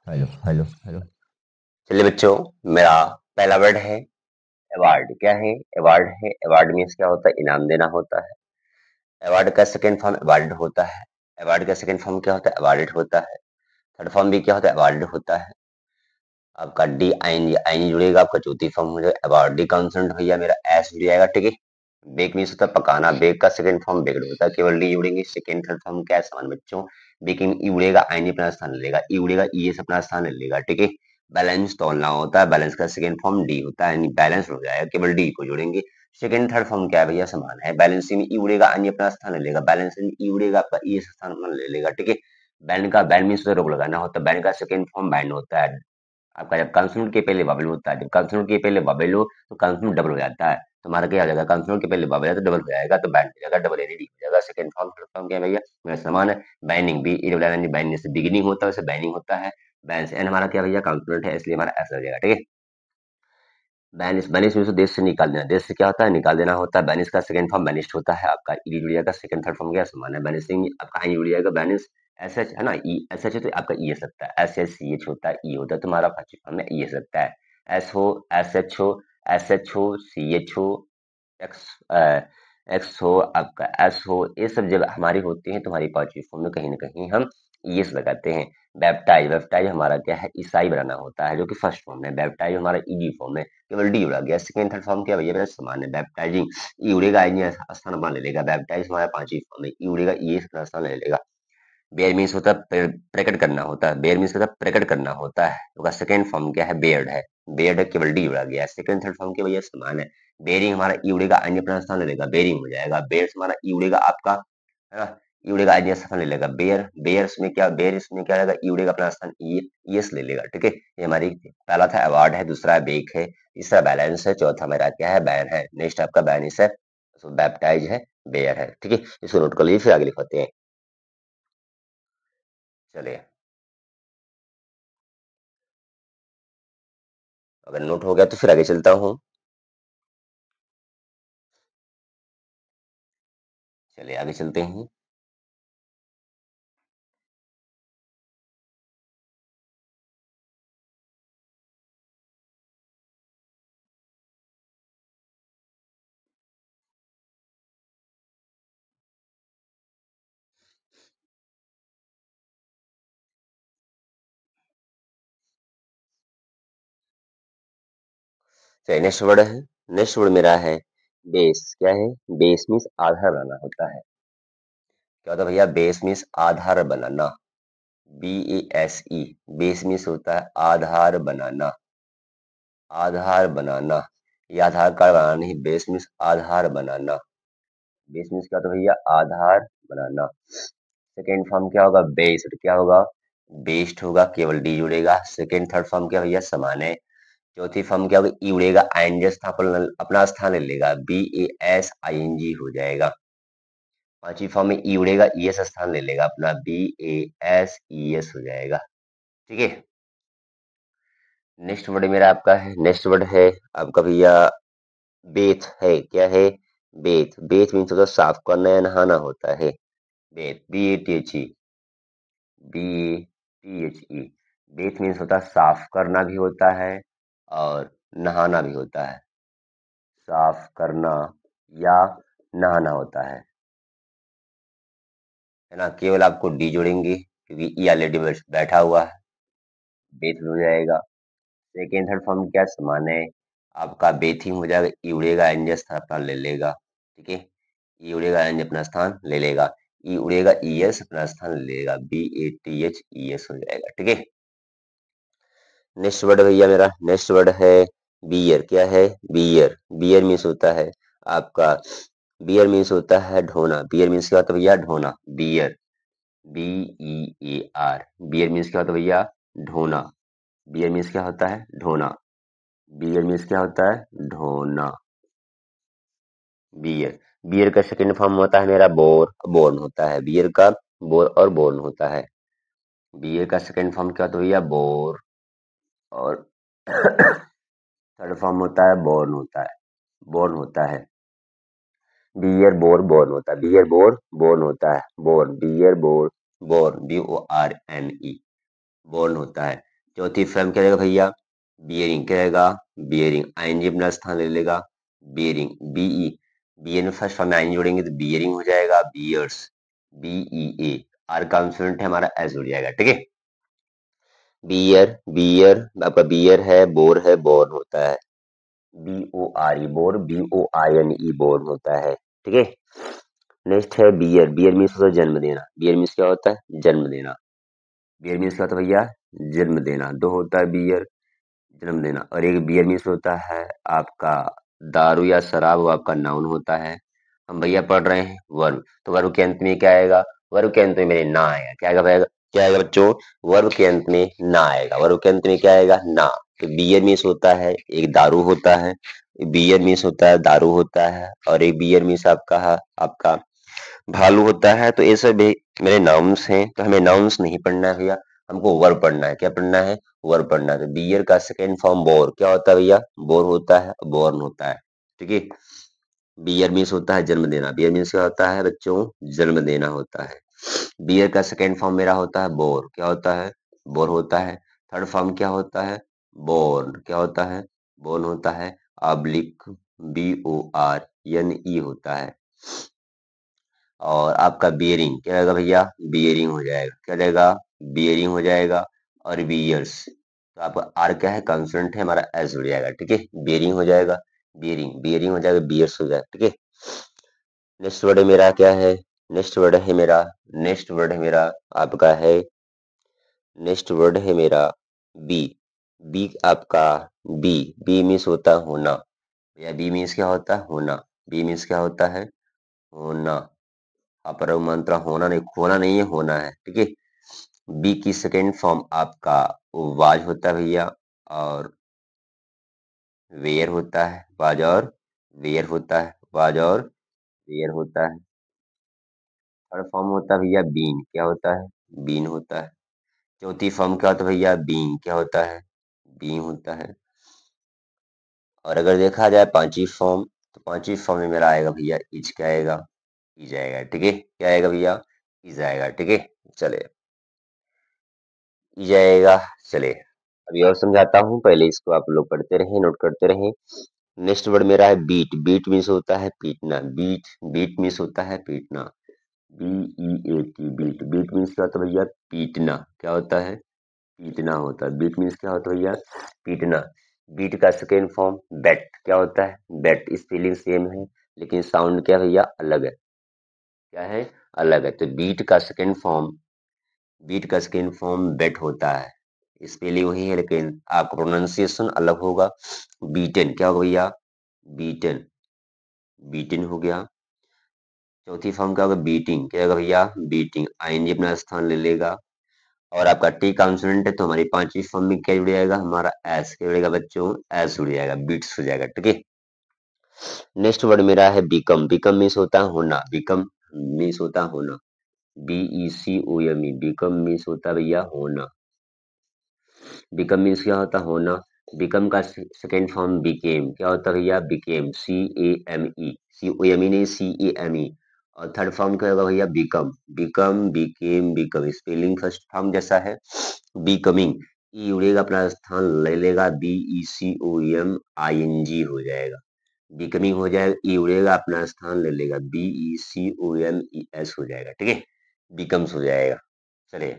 Hello hello hello. चलिए बच्चों, मेरा पहला वर्ड है अवार्ड। क्या है? अवार्ड है। अवार्ड मीन्स क्या होता है? इनाम देना होता है। अवार्ड का सेकंड फॉर्म अवार्ड होता है। अवार्ड का सेकंड फॉर्म क्या होता है? अवार्डेड होता है। थर्ड फॉर्म भी क्या होता है? अवार्डेड होता है। आपका डी आई एन जुड़ेगा, आपका चौथी फॉर्म हो जाएगा अवार्डी कॉन्सोनेंट भैया मेरा एस जुड़ जाएगा। ठीक है। बेक मीन्स होता है पकाना। बेक का सेकंड फॉर्म बेक्ड होता है। केवल डी जुड़ेंगे। सेकंड थर्ड फॉर्म क्या है? समान बच्चों। बेकिंग ई उड़ेगा, आई अपना स्थान ले लेगा। ई उड़ेगा, ई एस अपना स्थान ले लेगा। ठीक है। बैलेंस तोलना होता है। बैलेंस का सेकंड फॉर्म डी होता है, यानी बैलेंस हो जाएगा। केवल डी को जोड़ेंगे। सेकंड थर्ड फॉर्म क्या है भैया? समान है। बैलेंसिंग में ई उड़ेगा, आई अपना स्थान ले लेगा। बैलेंसिंग में ई उड़ेगा, आपका ई एस स्थान अपना ले लेगा। ठीक है। बैंड का बैंड मीन्स रोक लगाना होता है। बैंड का सेकंड फॉर्म बैंड होता है। आपका जब कंसोनेंट के पहले वॉवेल होता है, जब कंसोनेंट के पहले वॉवेल हो तो कंसोनेंट डबल हो जाता है। तुम्हारा क्या हो जाएगा? कंसोनेंट के पहले वॉवेल है तो डबल हो जाएगा, तो बैंड हो जाएगा, डबल एलईडी हो जाएगा। सेकंड फॉर्म थर्ड फॉर्म क्या है भैया? मेरा समान है। Binding B E double N binding से बिगिनिंग होता है, वैसे बाइंडिंग होता है। बैलेंस एन हमारा क्या भैया? कंसोनेंट है, इसलिए हमारा एस हो जाएगा। ठीक है। बैनिश बैनिश मीन्स देश से निकाल देना। देश से क्या होता है? निकाल देना होता है। बैनिश का सेकंड फॉर्म बैनिश्ड होता है। आपका ई यूरिया का सेकंड थर्ड फॉर्म क्या समान है? बैनिशिंग आपका आई यूरिया का बैनिश एस एच है ना। ई एस एच है तो आपका ई एस लगता है। एस एच सी एच होता है, ई होता है, तुम्हारा फर्स्ट फॉर्म में ई एस लगता है। एस हो, एस एच हो, एस एच हो, सी एच हो, एक्स एक्स हो, आपका एस हो, ये सब जब हमारी होती हैं तुम्हारी पांचवी फॉर्म में कहीं ना कहीं हम ईएस लगाते हैं। बैप्टाइज बैप्टाइज हमारा क्या है? ईसाई बनाना होता है, जो कि फर्स्ट फॉर्म है। बैप्टाइज हमारा ईडी फॉर्म है। केवल डी उड़ा गया। सेकंड थर्ड फॉर्म क्या भैया? मेरा समान है। बैप्टाइजिंग ई उड़ेगा, आई स्थान अपना ले लेगा। बैप्टाइज हमारा पांचवी फॉर्म है। ई उड़ेगा, ई अपना स्थान ले लेगा। बेयर मीन्स होता है प्रकट करना होता है। बेयर मीन्स होता है प्रकट करना होता है। उसका सेकंड फॉर्म क्या है? बेयर्ड है। बेयर्ड केवल डी उड़ा गया है। सेकंड थर्ड फॉर्म के भैया समान है। बेयरिंग हमारा ई उड़ेगा, अन्य अपना स्थान ले लेगा, बेयरिंग हो जाएगा। बेयर्स हमारा ई उड़ेगा आपका, है ना। ई उड़ेगा, अन्य स्थान ले लेगा। बेयर बेयर्स में क्या? बेयर इसमें क्या रहेगा? ई उड़ेगा, अपना स्थान ईएस ले लेगा। ठीक है। ये हमारी पहला था अवार्ड है, दूसरा है बेक है, तीसरा बैलेंस है, चौथा मेरा क्या है? बैन है। नेक्स्ट आपका बैनिस है, बैप्टाइज है, बेयर है। ठीक है। इसको नोट कर लीजिए, फिर आगे लिखते हैं। चलिए, अगर नोट हो गया तो फिर आगे चलता हूँ। चलिए आगे चलते हैं। चलिए नेक्स्ट वर्ड है। नेक्स्ट वर्ड मेरा है बेस। क्या है? बेस मीन्स आधार बनाना होता है। क्या होता है भैया? बेस मीन्स आधार बनाना। B A S E. Base means होता है आधार बनाना। आधार बनाना। ये आधार कार्ड बनाना नहीं। बेस मीन्स आधार बनाना। बेस मीन्स क्या होता है भैया? आधार बनाना। सेकेंड फॉर्म क्या होगा? बेस्ड। क्या होगा? बेस्ड होगा, केवल डी जुड़ेगा। सेकेंड थर्ड फॉर्म क्या भैया? समान है। चौथी फॉर्म क्या होगा? ई उड़ेगा, आईएनजी स्थान अपना स्थान ले लेगा। B A S I N G हो जाएगा। पांचवी फॉर्म में ई उड़ेगा, ई एस स्थान ले लेगा अपना। B A S E S हो जाएगा। ठीक है। नेक्स्ट वर्ड मेरा आपका है। नेक्स्ट वर्ड है आपका भैया बेथ है। क्या है? बेथ। बेथ मीन्स होता है साफ करना या नहाना होता है। Bathe, B A T H E, B A T H E. Bathe means होता है साफ करना भी होता है और नहाना भी होता है। साफ करना या नहाना होता है ना। केवल आपको डी जोड़ेंगे क्योंकि ई ऑलरेडी बैठा हुआ है। बेथ हो जाएगा। सेकेंड थर्ड फॉर्म क्या समान है? आपका बेथिंग हो जाएगा। ई उड़ेगा, एनजी स्थान अपना ले लेगा। ठीक है। ई उड़ेगा, एनजी अपना स्थान ले लेगा। ई उड़ेगा, ई एस अपना स्थान ले लेगा। B A T H E S हो जाएगा। ठीक है। नेक्स्ट वर्ड भैया मेरा। नेक्स्ट वर्ड है बियर। क्या है? बियर। बियर मीन्स होता है आपका, बियर मीन्स होता है ढोना। बियर मीन्स क्या होता है भैया? ढोना। Bear, B E A R. Bear means क्या होता है भैया? ढोना। बियर मीन्स क्या होता है? ढोना। बियर मीन्स क्या होता है? ढोना। बियर। बियर का सेकंड फॉर्म होता है मेरा बोर। बोर्न होता है बियर का। बोर और बोर्न होता है। बियर का सेकंड फॉर्म क्या होता है भैया? बोर। और थर्ड फॉर्म होता है बोर्न होता है। बोर्न होता है। बियर बोर बोर्न होता है। बियर बोर बोर्न होता है। Borne, bear bore borne, B O R N E, borne होता है। चौथी फॉर्म क्या रहेगा भैया, बियरिंग क्या रहेगा, बियरिंग, आईएनजी अपना स्थान ले लेगा, बियरिंग, बीई, बीए में फर्स्ट फॉर्म में आईएनजी जोड़ेंगे तो बियरिंग हो जाएगा, बियर्स, बीईए, आर कॉन्सोनेंट है हमारा, एस जुड़ जाएगा, ठीक है। बियर, बियर आपका बियर है, बोर्न होता है, BORE, बोर, BOINE, बोर्न होता है, ठीक है। नेक्स्ट है बियर, बियर मीन्स होता है जन्म देना, बियर मीन्स क्या होता है, जन्म देना, बियर मीन्स क्या होता है भैया, जन्म देना, दो होता है बियर, जन्म देना, और एक बियर मीन्स होता है आपका दारू या शराब, वो आपका नाउन होता है। हम भैया पढ़ रहे हैं वर्ब, तो वर्ब के अंत में क्या आएगा, वर्ब के अंत में मेरे ना आएगा, क्या आएगा भैया, क्या आएगा बच्चों, वर्ब के अंत में ना आएगा, वर्ब के अंत में क्या आएगा, ना। तो बियर मीन्स होता है एक दारू होता है, बियर मीन्स होता है दारू होता है, और एक बियर मीन्स आपका भालू होता है। तो ये सब मेरे नाउन्स हैं, तो हमें नाउन्स नहीं पढ़ना है भैया, हमको वर्ब पढ़ना है, क्या पढ़ना है, वर्ब पढ़ना है। तो बियर का सेकेंड फॉर्म बोर क्या होता है भैया, बोर होता है, बोर्न होता है, ठीक है। बियर मीन्स होता है जन्म देना, बियर मीन्स क्या होता है बच्चों, जन्म देना होता है। बियर का सेकेंड फॉर्म मेरा होता है बोर, क्या होता है, बोर होता है। थर्ड फॉर्म क्या होता है, बोर्न, क्या होता है, बोर्न होता है, ऑब्लिक, BORNE होता है। और आपका बियरिंग क्या रहेगा भैया, बियरिंग हो जाएगा, क्या रहेगा, बियरिंग हो जाएगा। और बियर्स, तो आपका आर क्या है, कंसोनेंट है हमारा, एस जुड़ जाएगा, ठीक है, बियरिंग हो जाएगा, बियरिंग, बियरिंग हो जाएगा, बियर्स हो जाएगा, ठीक है। नेक्स्ट वर्ड मेरा क्या है, नेक्स्ट वर्ड है मेरा, नेक्स्ट वर्ड है मेरा आपका है, नेक्स्ट वर्ड है मेरा बी, बी आपका, बी, बी मीन्स होता है होना, या बी मीन्स क्या होता है, होना, बी मीन्स क्या होता है, होना, अपरा मंत्रा होना नहीं, खोना नहीं है, होना है, ठीक है। बी की सेकेंड फॉर्म आपका वाज होता है भैया, और वेयर होता है, वाज और वेयर होता है, वाज और वेयर होता है। थर्ड फॉर्म होता है भैया बीन, क्या होता है, बीन होता है। चौथी फॉर्म क्या होता है भैया, बीइंग, क्या होता है, बीइंग होता है। और अगर देखा जाए पांचवी फॉर्म, तो पांचवी फॉर्म में मेरा आएगा भैया इज, क्या आएगा, इज आएगा, ठीक है, क्या आएगा भैया, इज आएगा, ठीक है। चले, इज आएगा, चले। अभी और समझाता हूँ, पहले इसको आप लोग पढ़ते रहे, नोट करते रहे। नेक्स्ट वर्ड मेरा है बीट, बीट मीन्स होता है पीटना, बीट, बीट मीन्स होता है पीटना, BEAT, बीट, बीट मीन्स क्या होता है भैया, पीटना, क्या होता है, पीटना होता है, बीट मीन्स क्या होता है भैया, पीटना। बीट का सेकेंड फॉर्म बेट, क्या होता है, बेट, स्पेलिंग सेम है लेकिन साउंड क्या भैया अलग है, क्या है, अलग है। तो बीट का सेकेंड फॉर्म बेट होता है, स्पेलिंग वही है लेकिन आपका प्रोनाउंसिएशन अलग होगा। बीटन क्या होगा भैया, बीटन, बीटन हो गया। चौथी फॉर्म क्या होगा, बीटिंग, क्या होगा भैया, बीटिंग, आईएनजी अपना स्थान ले लेगा। और आपका टी कॉन्सोनेंट है तो हमारी पांचवी फॉर्म में क्या जुड़ जाएगा, हमारा एस, क्या जुड़ेगा बच्चों, एस जुड़ जाएगा, बीट्स हो जाएगा, ठीक है। नेक्स्ट वर्ड मेरा है बिकम, बिकम मीन्स होता है होना, बिकम मीन्स होता है होना, BECOME, बिकम मीन्स होता है भैया होना। बिकम मीन्स क्या होता है होना, बिकम का सेकेंड फॉर्म बिकेम, क्या होता है भैया, बिकेम, CAME, COME नहीं, CAME। और थर्ड फॉर्म क्या होगा भैया, become, become, became, become, spelling first form जैसा है, बिकमिंग, ई उड़ेगा अपना स्थान ले लेगा, BECOMING हो जाएगा, बिकमिंग हो जाएगा, ई उड़ेगा अपना स्थान ले लेगा, BECOMES हो जाएगा, ठीक है, बिकम्स हो जाएगा। चलिए,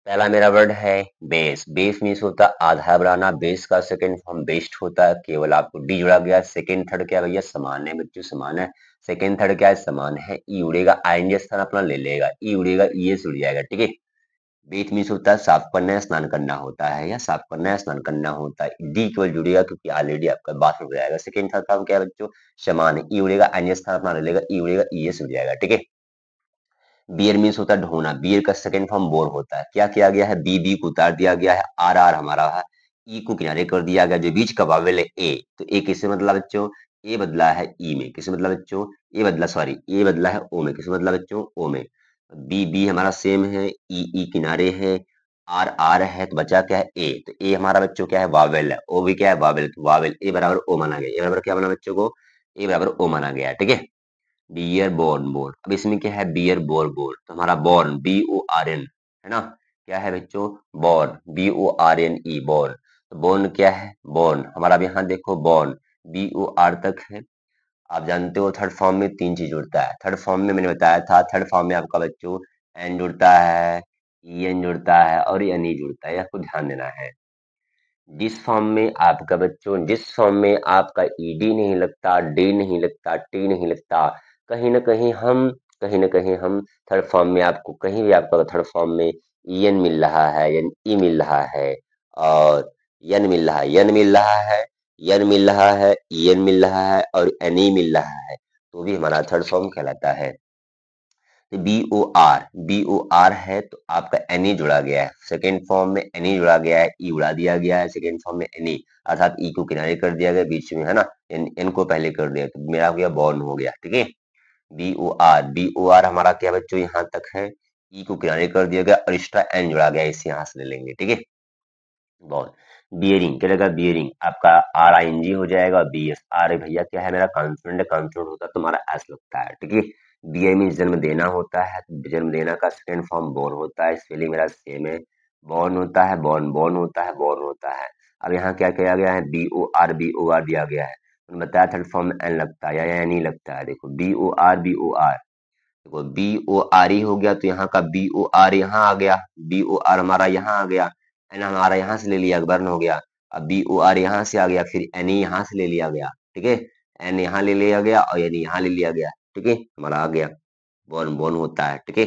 पहला मेरा वर्ड है बेस, बेस मीन्स होता है आधार बनाना, बेस का सेकंड फॉर्म बेस्ड होता है, केवल आपको डी जुड़ा गया, सेकंड थर्ड क्या भैया, समान है बच्चों, समान है, सेकंड थर्ड क्या है, समान है, ई उड़ेगा, आईएनजी स्थान अपना ले लेगा, ई उड़ेगा, ईएस उड़ जाएगा, ठीक है। बेथ मीन्स होता है साफ करना है, स्नान करना होता है, या साफ करना है, स्नान करना होता है, डी केवल जुड़ेगा क्योंकि ऑलरेडी आपका बात हो जाएगा। सेकंड थर्ड फॉर्म क्या है बच्चों, समान है, ई उड़ेगा, आईएनजी स्थान अपना ले लेगा, ई उड़ेगा, ईएस उड़ जाएगा, ठीक है। बियर मीन्स होता है ढोना, बियर का सेकंड फॉर्म बोर होता है, क्या किया गया है, बी को उतार दिया गया है, आर हमारा है, ई को किनारे कर दिया गया, जो बीच का वावेल है ए, तो ए किससे बदला बच्चों, ए बदला है ई में, किससे बदला बच्चों, ए बदला, सॉरी ए बदला है ओ में, किससे बदला बच्चों, ओ में। बी हमारा सेम है, ई किनारे है, आर है, तो बचा क्या है ए, तो ए हमारा बच्चों क्या है, वावेल है, ओ भी क्या है, वावेल, तो वावेल ए बराबर ओ माना गया, ए बराबर क्या बना बच्चों को, ए बराबर ओ माना गया, ठीक है। बियर बोर्न, बोर्न, अब इसमें क्या है, बियर बोर बोर, तो हमारा बोर्न, BORN है ना, क्या है बच्चों? Born, BORNE, born. तो बॉर्न क्या है? बॉर्न हमारा, अब यहाँ देखो बॉर्न BOR तक है। आप जानते हो थर्ड फॉर्म में तीन चीज जुड़ता है। थर्ड फॉर्म में मैंने बताया था, थर्ड फॉर्म में आपका बच्चों एन जुड़ता है, EN जुड़ता है और NE जुड़ता है, आपको ध्यान देना है। जिस फॉर्म में आपका ED नहीं लगता, D नहीं लगता, T नहीं लगता, कहीं ना कहीं हम थर्ड फॉर्म में आपको, कहीं भी आपका थर्ड फॉर्म में EN मिल रहा है या E मिल रहा है और N मिल रहा है, N मिल रहा है, N मिल रहा है, EN मिल रहा है और NE मिल रहा है, तो भी हमारा थर्ड फॉर्म कहलाता है। तो बी ओ आर है तो आपका एन ई जुड़ा गया है, सेकेंड फॉर्म में एन ई जुड़ा गया है, ई उड़ा दिया गया है सेकेंड फॉर्म में एन ई, अर्थात ई को किनारे कर दिया गया बीच में, है ना, एन को पहले कर दिया तो मेरा हो गया बॉर्न हो गया, ठीक है। बी ओ आर हमारा क्या बच्चों यहाँ तक है, ई को किनारे कर दिया गया और एक्स्ट्रा एन जुड़ा गया, इसे यहाँ से ले लेंगे, ठीक है। बॉल बियरिंग क्या लगा, बियरिंग आपका RING हो जाएगा, BS आर भैया क्या है मेरा कॉन्सोनेंट है, कॉन्सोनेंट होता है तुम्हारा एस लगता है, ठीक है। BI मीन जन्म देना होता है, तो जन्म देना का सेकंड फॉर्म बोर्न होता है, स्पेलिंग मेरा सेम है, बॉर्न होता है, बॉर्न बॉर्न होता है, बॉर्न होता है। अब यहाँ क्या किया गया है, बी ओ आर दिया गया है, उन्होंने बताया थर्ड फॉर्म में एन लगता है या नहीं लगता है, देखो बी ओ आर, देखो BORE हो गया तो यहाँ का BOR यहाँ आ गया, BOR हमारा यहाँ आ गया, एन हमारा यहाँ से ले लिया, बर्न हो गया। अब BOR यहाँ से आ गया, फिर NE यहाँ से ले लिया गया, ठीक है। एन यहाँ ले लिया गया और NE यहाँ ले लिया गया, ठीक है, हमारा आ गया, बोन बोन होता है, ठीक है।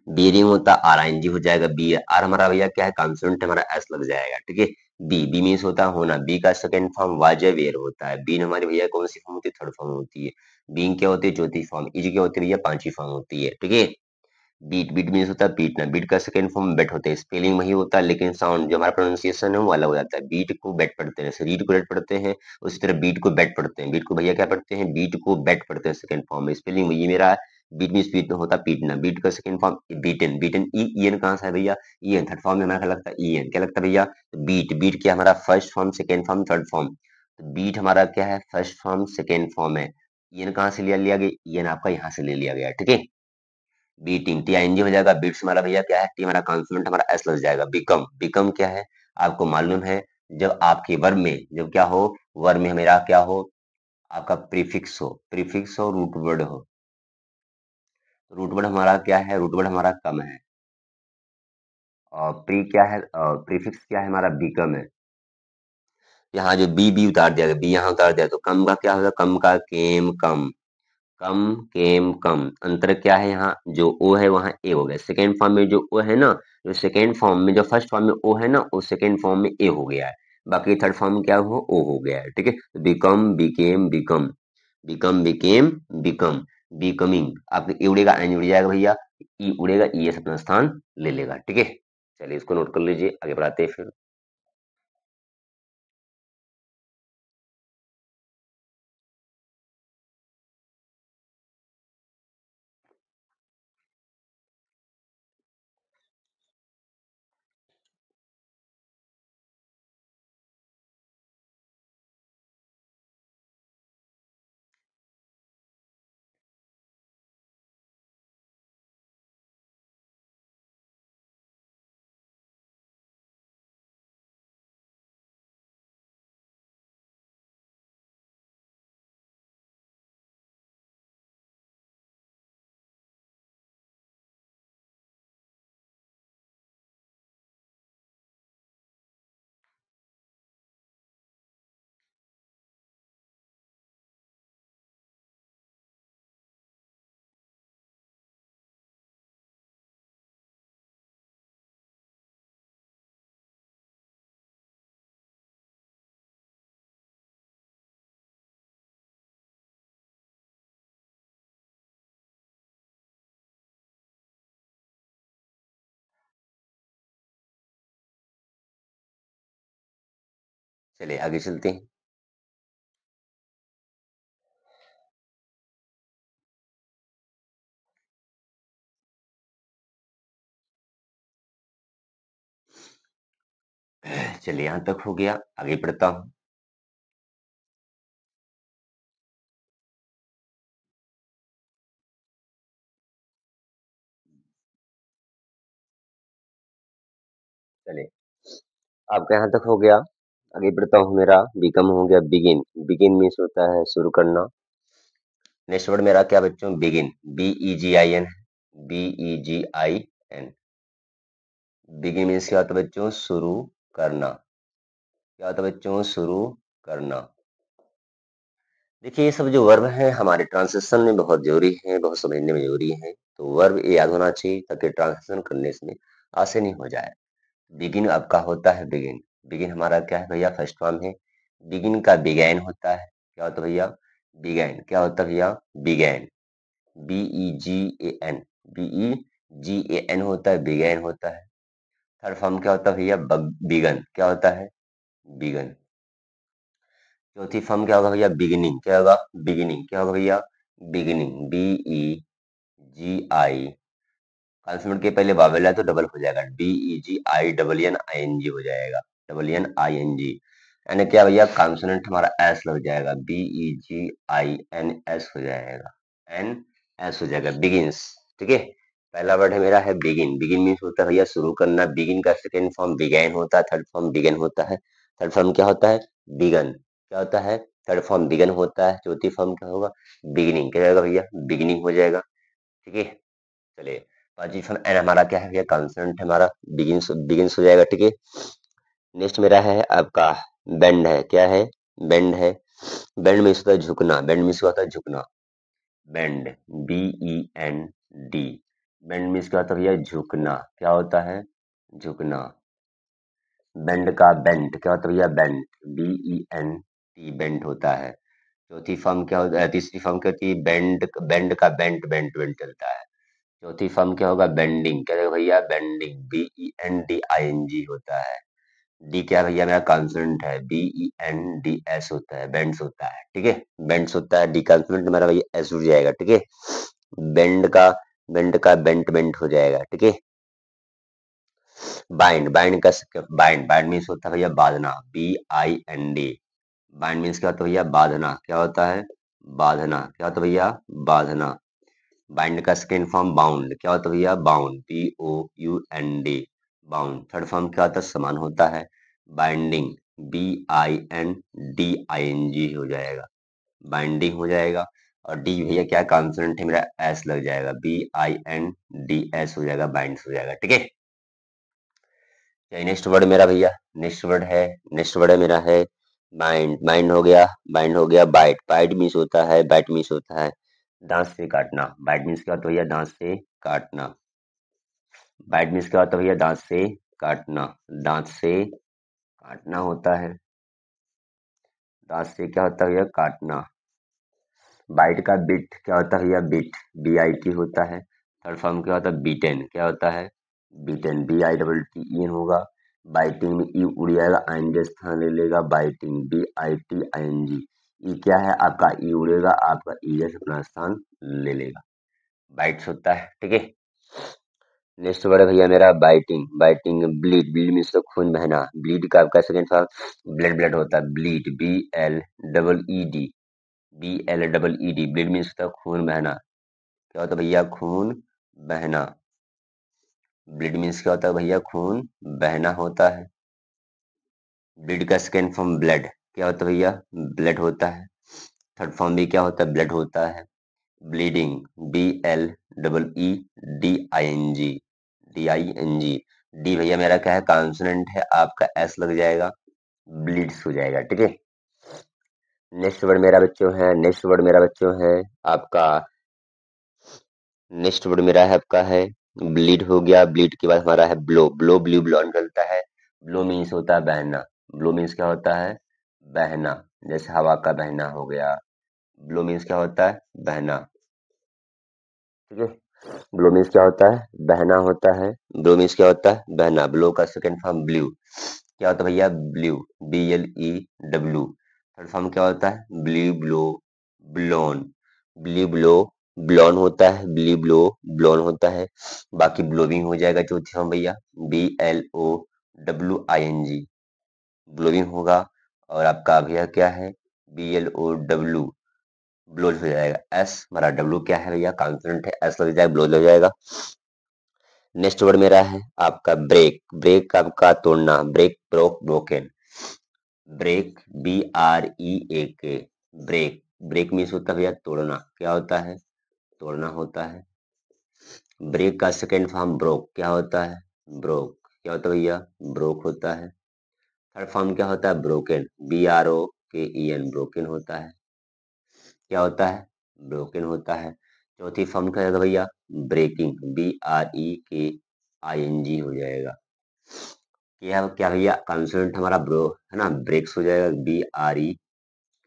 बीरिंग होता है RING हो जाएगा, बी आर हमारा भैया क्या है कॉन्सोनेंट, हमारा एस लग जाएगा, ठीक है। बी मीन्स होता है होना, बी का सेकंड फॉर्म वाजवेयर होता है, बी हमारी भैया कौन सी फॉर्म होती है, थर्ड फॉर्म होती है। बीइंग क्या होती है, चौथी फॉर्म, इज क्या होती है भैया, पांचवी फॉर्म होती है, ठीक है। बीट बीट मीन्स होता है पीटना, बीट का सेकंड फॉर्म बेट होता है, स्पेलिंग वही होता है लेकिन साउंड जो हमारा प्रोनाउंसिएशन है वो अलग हो जाता है। बीट को बेट पढ़ते हैं, जैसे रीड को रेड पढ़ते हैं, उसी तरह बीट को बेट पढ़ते हैं, बीट को भैया क्या पढ़ते हैं, बीट को बेट पढ़ते हैं सेकंड फॉर्म में, स्पेलिंग वही मेरा है। बीट मीन्स बीट होता है पीटना, बीट का second form beaten, beaten E N कहाँ से है भैया, ईएन थर्ड फॉर्म में हमारा क्या लगता है, ईएन क्या लगता है भैया, बीट बीट क्या हमारा first form second form third form, तो बीट हमारा क्या है फर्स्ट फॉर्म सेकंड फॉर्म है। ईएन कहाँ से लिया लिया गया, ईएन आपका यहाँ से ले लिया गया, ठीक है। बीटिंग TING हो जाएगा, बीट्स हमारा भैया क्या है, टी हमारा कॉन्सोनेंट हमारा एस लग जाएगा। बिकम बिकम क्या है, आपको मालूम है, जब आपके वर्ब में जब क्या हो, वर्ब में मेरा क्या हो, आपका प्रीफिक्स हो रूट वर्ड हो, रूट वर्ड हमारा क्या है, रूट वर्ड हमारा कम है, और प्री क्या है, प्रीफिक्स क्या है हमारा बिकम है। यहाँ जो बी बी उतार दिया गया, बी यहाँ उतार दिया तो कम का क्या होगा, कम का केम कम, कम केम कम, अंतर क्या है, यहाँ जो ओ है वहाँ ए हो गया, सेकेंड फॉर्म में जो ओ है ना, जो सेकेंड फॉर्म में जो फर्स्ट फॉर्म में ओ है ना, वो सेकेंड फॉर्म में ए हो गया है, बाकी थर्ड फॉर्म में क्या हो, ओ हो गया है, ठीक है। Become became become, become became become, becoming, आपके ए उड़ेगा एन उड़ जाएगा भैया, ई उड़ेगा ई एस अपना स्थान ले लेगा, ठीक है। चलिए इसको नोट कर लीजिए, आगे बढ़ाते हैं फिर। चलिए आगे चलते हैं। चलिए यहाँ तक हो गया, आगे पढ़ता हूँ। चलिए, आपका यहाँ तक हो गया। आगे बढ़ता हूँ, मेरा बिकम हो गया बिगिन। बिगिन मीन्स होता है शुरू करना। नेक्स्ट वर्ड मेरा क्या बच्चों, begin, BEGIN, BEGIN। Begin means क्या होता है बच्चों, शुरू करना। क्या होता है बच्चों, शुरू करना। देखिए ये सब जो वर्ब हैं हमारे ट्रांसलेशन में बहुत जरूरी है, बहुत समझने में जरूरी है। तो वर्ब ये याद होना चाहिए ताकि ट्रांसलेशन करने में आसानी हो जाए। बिगिन आपका होता है बिगिन। बिगिन हमारा क्या है भैया, फर्स्ट फॉर्म है। बिगिन का बिगैन होता है। क्या होता है भैया, बिगैन। क्या होता है भैया, बिगैन, BEGAN, BEGAN होता है, बिगैन होता है। थर्ड फॉर्म क्या होता है भैया, बिगन। क्या होता है, बिगन। चौथी फॉर्म क्या होगा भैया, बिगिनिंग। क्या होगा, बिगिनिंग। क्या होगा भैया, बिगिनिंग, BEGI। कॉन्सोनेंट के पहले वावेल है तो डबल हो जाएगा, DEGINNING हो जाएगा, DNNING। यानी क्या भैया, कॉन्सोनेंट हमारा एस लग जाएगा, BEGINS हो जाएगा, NS हो जाएगा, बिगिंस। ठीक है, पहला वर्ड है मेरा है बिगिन। बिगिन मीन्स होता है भैया शुरू करना। बिगिन का सेकेंड फॉर्म बिगैन होता है, थर्ड फॉर्म बिगन होता है। थर्ड फॉर्म क्या होता है, बिगन। क्या होता है, थर्ड फॉर्म बिगन होता है। चौथी फॉर्म क्या होगा, बिगिनिंग। क्या जाएगा भैया, बिगिनिंग हो जाएगा। ठीक है, चलिए पांचवी फॉर्म एन हमारा क्या है भैया, कॉन्सोनेंट हमारा बिगिंस, बिगिंस हो जाएगा। ठीक है, नेक्स्ट मेरा है आपका बेंड है। क्या है, बेंड है। बेंड मीन्स होता है झुकना। बेंड मीन्स क्या होता है, झुकना। Bend, BEND। बेंड मीन्स क्या होता है भैया, झुकना। क्या होता है, झुकना। बेंड का बेंट। क्या होता है भैया, बेंट, BENT, बेंट होता है। चौथी फॉर्म क्या होता है, तीसरी फॉर्म क्या होती है, बेंड। बेंड का बेंट, बेंट बेंट चलता है। चौथी फॉर्म क्या होगा, बेंडिंग। क्या होगा भैया, बेंडिंग, BENDING होता है। डी क्या भैया, मेरा कॉन्सोनेंट है, BENDS होता है, बेंड्स होता है। ठीक है, बेंड्स होता है। डी कॉन्सोनेंट मेरा भैया एस उड़ जाएगा। ठीक है, बेंड का, बेंड का बेंट बेंट हो जाएगा। ठीक है, बाइंड, बाइंड का, बाइंड, बाइंड मीन्स होता है भैया बांधना, BIND। बाइंड मीन्स क्या होता है भैया, बांधना। क्या होता है, बांधना। क्या होता है भैया, बांधना। बाइंड का सेकेंड फॉर्म बाउंड। क्या होता है भैया, bound, BOUND, bound. Third form क्या होता है, समान होता है, बाइंडिंग, BINDING हो जाएगा, बाइंडिंग हो जाएगा। और डी भैया क्या कॉन्सोनेंट है मेरा, एस लग जाएगा, BINDS हो जाएगा, बाइंड हो जाएगा। ठीक है, नेक्स्ट वर्ड मेरा भैया, नेक्स्ट वर्ड है, नेक्स्ट वर्ड है मेरा है माइंड। माइंड हो गया, माइंड हो गया बाइट। बाइट मीन्स होता है, बाइट मीन्स होता है दांत से काटना। बाइट मीन्स क्या होता है भैया, दांत से काटना। बाइट मीन्स क्या होता है भैया, दांत से काटना। दांत से काटना होता है, दांत से क्या होता है भैया, काटना। बाइट का बिट। क्या होता है भैया, बिट, BIT होता है। थर्ड फॉर्म क्या होता है, बीटेन। क्या होता है, बीटेन, BITTEN होगा। बाइटिंग में ई उड़ जाएगा, आइंज स्थान ले लेगा, बाइटिंग, BITING। ई क्या है आपका, ई उड़ेगा, आपका ईएस अपना स्थान ले लेगा, बाइट्स होता है। ठीक है, नेक्स्ट वर्ड है भैया मेरा biting. Biting, bleed. Bleed means तो खून बहना। ब्लीड का आपका सेकंड फॉर्म ब्लड, ब्लड होता है, ब्लीड, BLED, ब्लीड मीन्स होता है खून बहना। क्या होता है भैया, खून बहना। ब्लीड मीन्स क्या होता है भैया, खून बहना होता है। ब्लीड का सेकेंड फॉर्म ब्लड। क्या होता है भैया, ब्लड होता है। थर्ड फॉर्म भी क्या होता है, ब्लड होता है। Bleeding, BLEEDING, DING। डी भैया मेरा क्या है, कॉन्सोनेंट है, आपका एस लग जाएगा, ब्लीड्स हो जाएगा। ठीक है, नेक्स्ट वर्ड मेरा बच्चों है, नेक्स्ट वर्ड मेरा बच्चों है आपका, नेक्स्ट वर्ड मेरा है आपका है ब्लीड हो गया। ब्लीड के बाद हमारा है ब्लो। ब्लो, ब्लू, ब्लो निकलता है। ब्लो मीन्स होता है बहना। ब्लो मीन्स क्या होता है, बहना, जैसे हवा का बहना हो गया। ब्लो मीन्स क्या होता है, बहना। ठीक है, ब्लो मीन्स क्या होता है, बहना होता है। ब्लो मीन्स क्या होता है, बहना। ब्लो का सेकेंड फॉर्म ब्लू। क्या होता है भैया, ब्लू, BLEW। थर्ड फॉर्म क्या होता है, blue, blow, blown. Blue, blow, blown होता है, ब्लू, ब्लो, ब्लोन होता है। बाकी ब्लोविंग हो जाएगा चौथी फॉर्म भैया, BLOWING, ब्लोविंग होगा। और आपका भैया क्या है, BLOW, ब्लोज हो जाएगा। एस हमारा, डब्ल्यू क्या है भैया, कॉन्सोनेंट है, एस लग जाएगा, ब्लोज हो जाएगा। नेक्स्ट वर्ड मेरा है आपका ब्रेक। ब्रेक आपका तोड़ना, break, broke, broken. Break, BREAK, break. Break means होता है भैया तोड़ना। क्या होता है? तोड़ना होता है। ब्रेक का सेकेंड फॉर्म ब्रोक। क्या होता है? ब्रोक। क्या होता है भैया? ब्रोक होता है। थर्ड फॉर्म क्या होता है? ब्रोकन, BROKEN, ब्रोकन होता है। क्या होता है? ब्रोकन होता है। चौथी फॉर्म क्या होगा भैया? ब्रेकिंग, BREKING हो जाएगा। क्या भैया? कॉन्सोनेंट हमारा ब्रो है ना, ब्रेक्स हो जाएगा, BRE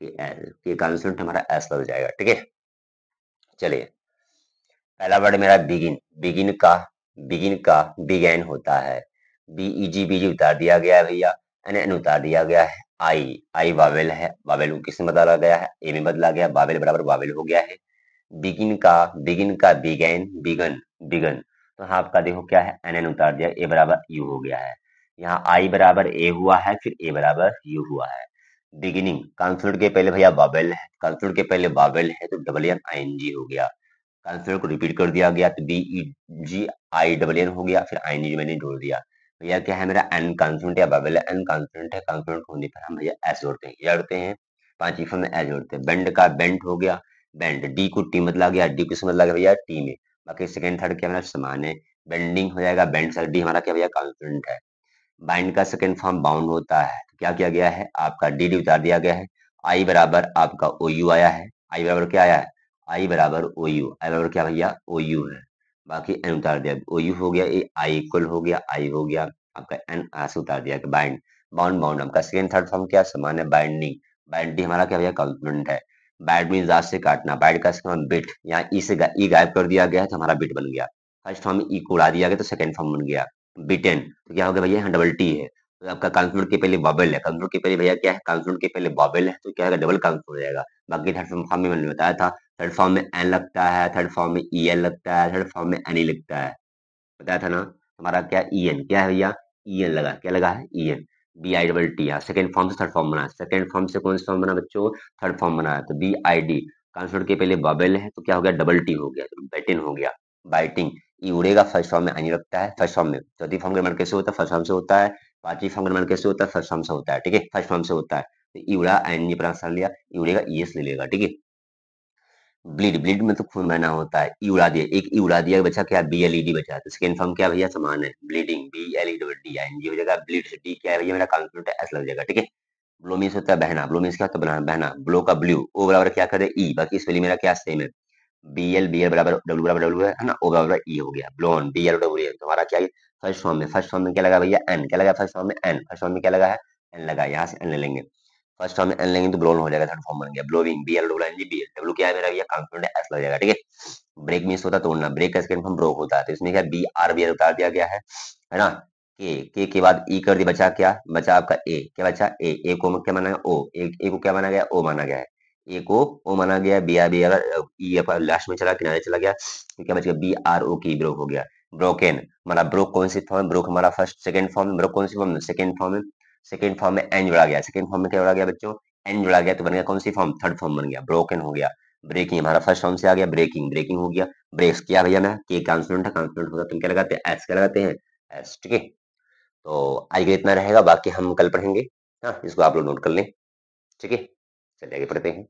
के कॉन्सोनेंट हमारा एस लग जाएगा। ठीक है, चलिए। पहला वर्ड मेरा बिगिन। बिगिन का बिगैन होता है। बीजी उतार दिया गया है भैया, एन उतार दिया गया है। आई वावेल है, वावेल को किसमें बदला गया है? ए में बदला गया, वावेल बराबर वावेल हो गया है। बिगिन का बिगैन, बिगन। तो हाँ आपका देखो क्या है, एन उतार दिया, ए बराबर यू हो गया है। यहाँ आई बराबर ए हुआ है, फिर ए बराबर यू हुआ है। बिगिनिंग, कॉन्सोनेंट के पहले भैया वावेल है, कॉन्सोनेंट के पहले वावेल है तो डबल एन ING हो गया। कॉन्सोनेंट को रिपीट कर दिया गया तो BEGINN हो गया, फिर ING मैंने जोड़ दिया। भैया क्या है मेरा? एन कॉन्सोनेंट या वावेल है, एन कॉन्सोनेंट है, कॉन्सोनेंट होने पर हम भैया एस जोड़ते हैं। क्या जोड़ते हैं? पांचवी फॉर्म में एस जोड़ते हैं। बेंड का बेंट हो गया, बेंड। डी को टी बदला गया, डी किस बदला गया भैया? टी में। बाकी सेकंड थर्ड क्या हमारा समान है। बेंडिंग हो जाएगा, बेंड सर डी हमारा क्या भैया? कॉन्सोनेंट है। बाइंड का सेकंड फॉर्म बाउंड होता है। तो क्या किया गया है? आपका डी उतार दिया गया है। आई बराबर आपका ओ यू आया है। आई बराबर क्या आया है? आई बराबर ओ यू। आई बराबर क्या भैया? ओ यू है। बाकी एन उतार दिया, ओ यू हो गया, ए आई इक्वल हो गया, आई हो गया आपका एन, ऐसे उतार दिया। बाइंड, बाउंड आपका सेकंड थर्ड फॉर्म क्या समान है? बाइंडिंग। बाइंडिंग हमारा क्या भैया? कॉम्प्लीमेंट है। बैड मीन दांत से काटना, बैड का सेकंड बिट। यहाँ ई से ई गायब कर दिया गया है तो हमारा बिट बन गया। फर्स्ट फॉर्म में ई को उड़ा दिया गया तो सेकंड फॉर्म बन गया बिटेन। तो क्या हो गया भैया? यहाँ डबल टी है तो आपका कॉन्सोनेंट के पहले वॉवेल है, कॉन्सोनेंट के पहले भैया क्या है? कॉन्सोनेंट के पहले वॉवेल है तो क्या होगा? डबल कॉन्सोनेंट हो जाएगा। बाकी थर्ड फॉर्म में मैंने बताया था, थर्ड फॉर्म में एन लगता है, थर्ड फॉर्म में EL लगता है, थर्ड फॉर्म में एन लगता है। बताया था ना। हमारा क्या EN क्या है भैया? EN लगा, क्या लगा है? EN, BI यहाँ सेकंड फॉर्म से थर्ड फॉर्म बना, सेकंड फॉर्म से कौन सा फॉर्म बना बच्चों? थर्ड फॉर्म बना है तो BID। कॉन्सोनेंट के पहले वॉवेल है तो क्या हो गया? डबल टी हो गया तो बेटिन हो गया। बाइटिंग, ई उड़ेगा, फर्स्ट फॉर्म में आनी लगता है, फर्स्ट फॉर्म में। चौथी फॉर्म का निर्माण कैसे होता है? फर्स्ट फॉर्म से होता है। पांचवी फॉर्म का निर्माण कैसे होता है? फर्स्ट फॉर्म से होता है। ठीक है, फर्स्ट फॉर्म से होता है तो ई उड़ा, ING पर आंसर लिया, ई उड़ेगा, ES ले लेगा। ठीक है। ब्लीड में तो खून बहना होता है। ई उड़ा दिया, एक ई उड़ा दिया, बचा क्या? BLED बचा। तो सेकंड फॉर्म क्या भैया? समान है, ब्लीडिंग, BLEDING हो जाएगा। ब्लीड से डी क्या है भैया? मेरा कॉन्सोनेंट है, एस लग जाएगा। ठीक है। ब्लो मीन्स होता है बहना, ब्लो मीन्स क्या होता है? बहना। ब्लो का ब्लू, ओ बराबर क्या करे? ई। बाकी स्पेलिंग मेरा क्या सेम है, BL बराबर W है ना, O बराबर E हो गया। ब्लोन, BLW तो हमारा क्या है? फर्स्ट फॉर्म में। फर्स्ट फॉर्म में क्या लगा भैया? एन। क्या लगा फर्स्ट फॉर्म में? एन। फर्स्ट फॉर्म में क्या लगा है? एन लगा। यहाँ से एन ले लेंगे, फर्स्ट फॉर्म में एन लेंगे तो ब्लोन हो जाएगा, थर्ड फॉर्म बन गया ब्लोविंग, BLWNG, BL। डब्ल्यू क्या है मेरा भैया? कॉन्सोनेंट है, एस लग जाएगा। ठीक है। ब्रेक मीन्स होता है तोड़ना, ब्रेक का सेकंड फॉर्म ब्रोक होता है तो इसमें क्या? BR उतार दिया गया है ना। के बाद ई कर दिया, बचा क्या? बचा आपका ए। क्या बचा? ए को क्या माना गया? ओ। ए को क्या माना गया? ओ माना गया है। ए को ओ माना गया, बी आर ई आपका लास्ट में चला, किनारे चला गया तो क्या बच गया? BRO की, ब्रोक हो गया। ब्रोकन हमारा ब्रोक कौन सी फॉर्म? ब्रोक हमारा फर्स्ट सेकंड फॉर्म, ब्रोक कौन सी फॉर्म? सेकंड फॉर्म में। सेकंड फॉर्म में एन जोड़ा गया, सेकंड फॉर्म में क्या जोड़ा गया बच्चों? एन जोड़ा गया तो बन गया कौन सी फॉर्म? थर्ड फॉर्म बन गया, ब्रोकन हो गया। ब्रेकिंग हमारा फर्स्ट फॉर्म से आ गया, ब्रेकिंग, ब्रेकिंग हो गया। ब्रेक्स क्या भैया? मैं के कॉन्सोनेंट है, कॉन्सोनेंट होगा तुम क्या लगाते हैं? एस। क्या लगाते हैं? एस। ठीक है। तो आज के इतना रहेगा, बाकी हम कल पढ़ेंगे। हाँ, इसको आप लोग नोट कर लें। ठीक है, चलिए आगे पढ़ते हैं।